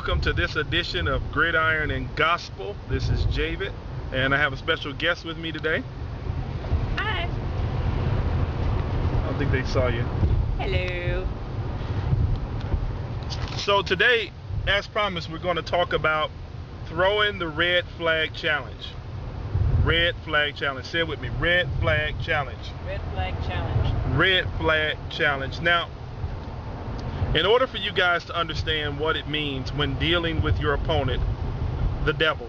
welcome to this edition of Gridiron and Gospel. This is Javid, and I have a special guest with me today. Hi. I don't think they saw you. Hello. So today, as promised, we're going to talk about throwing the red flag challenge. Red flag challenge. Say it with me. Red flag challenge. Red flag challenge. Red flag challenge. Now, in order for you guys to understand what it means when dealing with your opponent, the devil,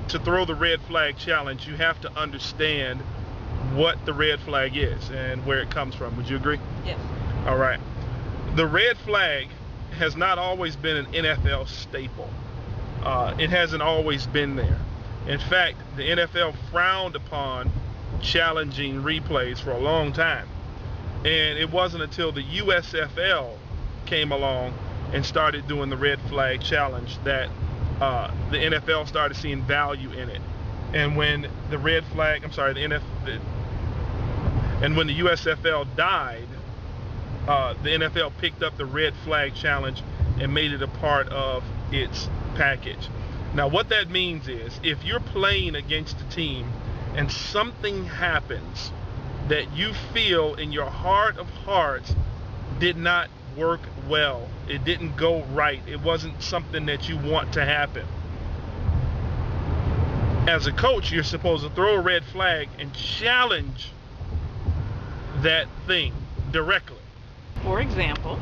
to throw the red flag challenge, you have to understand what the red flag is and where it comes from. Would you agree? Yes. All right. The red flag has not always been an NFL staple. It hasn't always been there. In fact, the NFL frowned upon challenging replays for a long time. And it wasn't until the USFL came along and started doing the red flag challenge that the NFL started seeing value in it. And when the red flag, and when the USFL died, the NFL picked up the red flag challenge and made it a part of its package. Now, what that means is if you're playing against a team and something happens that you feel in your heart of hearts did not work well, it didn't go right, it wasn't something that you want to happen, as a coach, you're supposed to throw a red flag and challenge that thing directly. For example,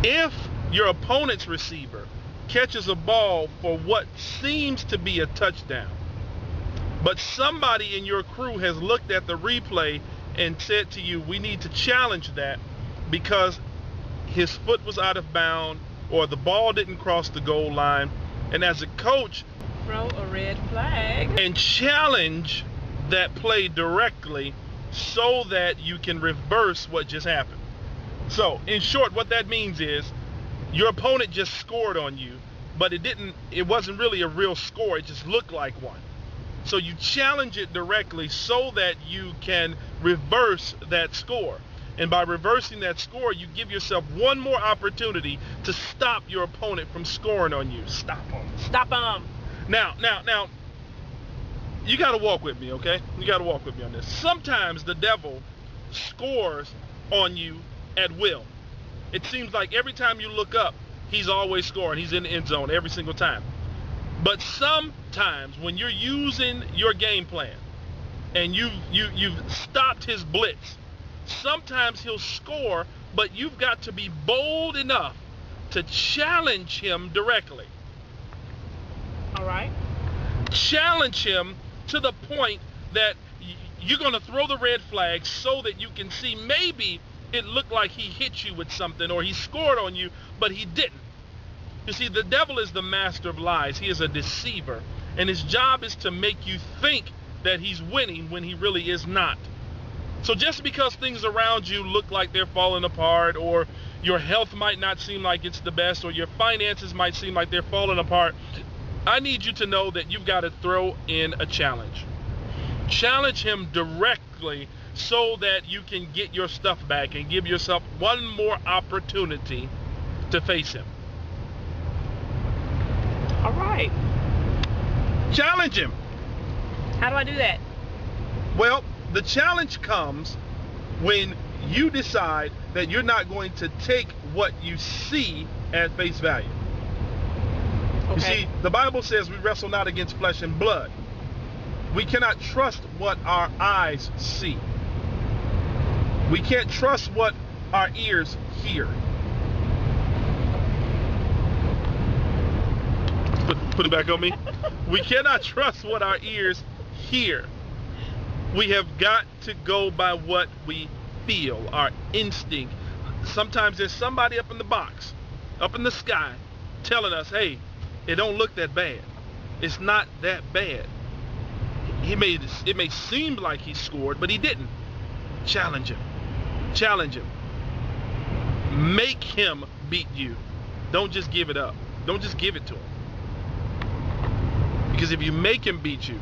if your opponent's receiver catches a ball for what seems to be a touchdown, but somebody in your crew has looked at the replay and said to you, we need to challenge that because his foot was out of bounds or the ball didn't cross the goal line, and as a coach, throw a red flag and challenge that play directly so that you can reverse what just happened. So in short, what that means is your opponent just scored on you, but it wasn't really a real score, it just looked like one. So you challenge it directly so that you can reverse that score. And by reversing that score, you give yourself one more opportunity to stop your opponent from scoring on you. Stop them. Stop them. Now, you got to walk with me, okay? You got to walk with me on this. Sometimes the devil scores on you at will. It seems like every time you look up, he's always scoring. He's in the end zone every single time. But sometimes when you're using your game plan and you've stopped his blitz, sometimes he'll score, but you've got to be bold enough to challenge him directly. All right. Challenge him to the point that you're going to throw the red flag so that you can see maybe it looked like he hit you with something or he scored on you, but he didn't. You see, the devil is the master of lies. He is a deceiver, and his job is to make you think that he's winning when he really is not. So just because things around you look like they're falling apart, or your health might not seem like it's the best, or your finances might seem like they're falling apart, I need you to know that you've got to throw in a challenge. Challenge him directly so that you can get your stuff back and give yourself one more opportunity to face him. All right. Challenge him. How do I do that? Well, the challenge comes when you decide that you're not going to take what you see at face value. Okay. You see, the Bible says we wrestle not against flesh and blood. We cannot trust what our eyes see. We can't trust what our ears hear. Put it back on me. We cannot trust what our ears hear. We have got to go by what we feel, our instinct. Sometimes there's somebody up in the box, up in the sky, telling us, hey, it don't look that bad. It's not that bad. It may seem like he scored, but he didn't. Challenge him. Challenge him. Make him beat you. Don't just give it up. Don't just give it to him. Because if you make him beat you,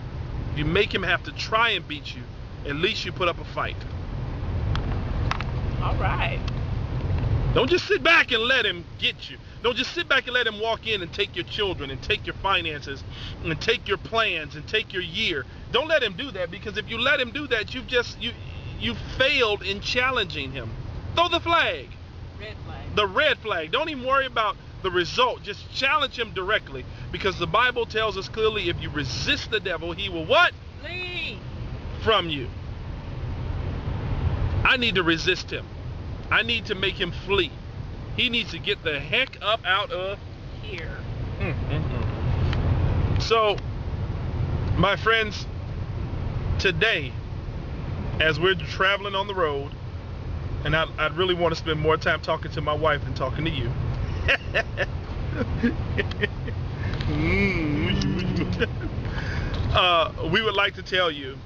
if you make him have to try and beat you, at least you put up a fight. All right. Don't just sit back and let him get you. Don't just sit back and let him walk in and take your children and take your finances and take your plans and take your year. Don't let him do that, because if you let him do that, you failed in challenging him. Throw the flag. Red flag. The red flag. Don't even worry about the result. Just challenge him directly, because the Bible tells us clearly, if you resist the devil, he will what? Flee from you. I need to resist him. I need to make him flee. He needs to get the heck up out of here. So, my friends, today, as we're traveling on the road, and I'd really want to spend more time talking to my wife than talking to you. We would like to tell you,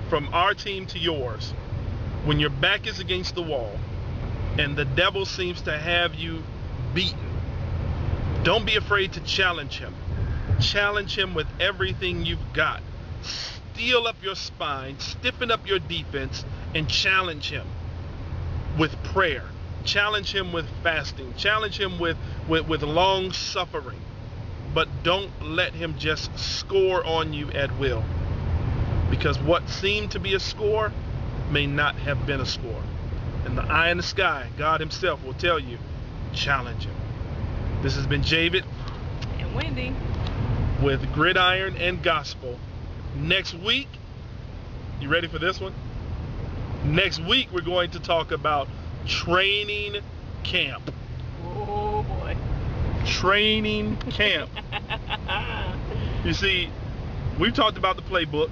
from our team to yours, when your back is against the wall and the devil seems to have you beaten, don't be afraid to challenge him. Challenge him with everything you've got. Steel up your spine, stiffen up your defense, and challenge him with prayer. Challenge him with fasting. Challenge him with long suffering. But don't let him just score on you at will, because what seemed to be a score may not have been a score. In the eye in the sky, God himself will tell you, challenge him. This has been Javid And Wendy. with Gridiron and Gospel. Next week, you ready for this one? Next week we're going to talk about training camp. Oh boy. Training camp. You see, we've talked about the playbook.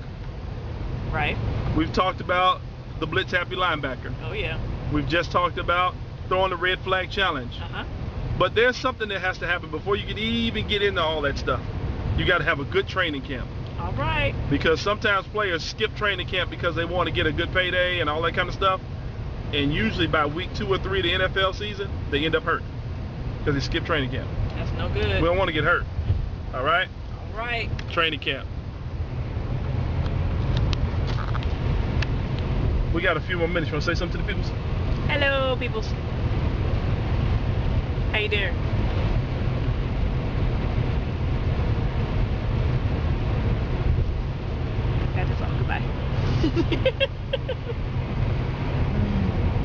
Right. We've talked about the blitz happy linebacker. Oh yeah. We've just talked about throwing the red flag challenge. But there's something that has to happen before you can even get into all that stuff. You got to have a good training camp. All right. Because sometimes players skip training camp because they want to get a good payday and all that kind of stuff. And usually by week 2 or 3 of the NFL season, they end up hurt because they skip training camp. That's no good. We don't want to get hurt. All right? All right. Training camp. We got a few more minutes. You want to say something to the people? Hello, peoples. How you doing? That is all. Goodbye.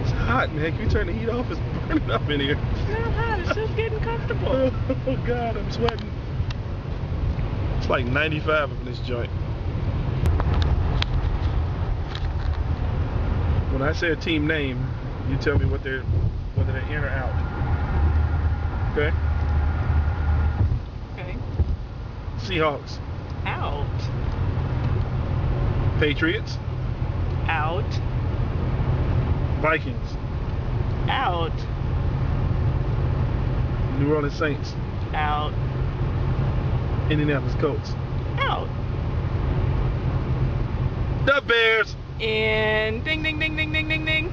It's hot, man. Can you turn the heat off? It's burning up in here. It's not hot. It's just getting comfortable. Oh, God. I'm sweating. It's like 95 in this joint. When I say a team name, you tell me whether they're in or out. Okay? Okay. Seahawks. Out. Patriots. Out. Vikings. Out. New Orleans Saints. Out. Indianapolis Colts. Out. The Bears. And ding, ding, ding, ding, ding, ding, ding.